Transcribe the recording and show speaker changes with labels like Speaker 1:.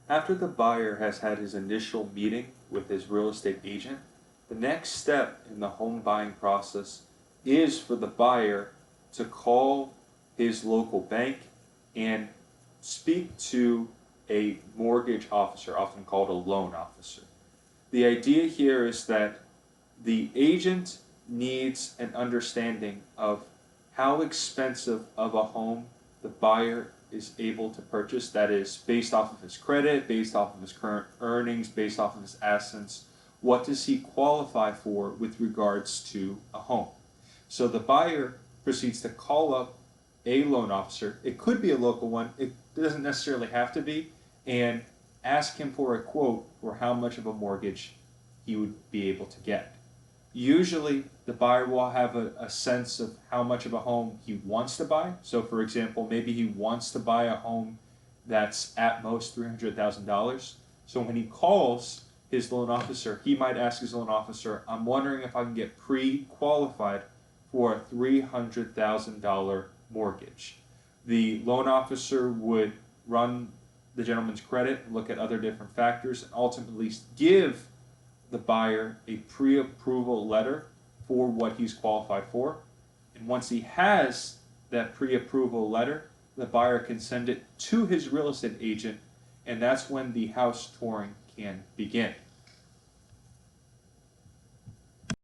Speaker 1: After the buyer has had his initial meeting with his real estate agent, the next step in the home buying process is for the buyer to call his local bank and speak to a mortgage officer, often called a loan officer. The idea here is that the agent needs an understanding of how expensive of a home the buyer is able to purchase. That is based off of his credit, based off of his current earnings, based off of his assets. What does he qualify for with regards to a home? So the buyer proceeds to call up a loan officer. It could be a local one. It doesn't necessarily have to be. And ask him for a quote for how much of a mortgage he would be able to get. Usually, the buyer will have a sense of how much of a home he wants to buy. So, for example, maybe he wants to buy a home that's at most $300,000. So, when he calls his loan officer, he might ask his loan officer, I'm wondering if I can get pre qualified for a $300,000 mortgage. The loan officer would run the gentleman's credit and look at other different factors and ultimately give the buyer a pre-approval letter for what he's qualified for. And once he has that pre-approval letter, the buyer can send it to his real estate agent, and that's when the house touring can begin.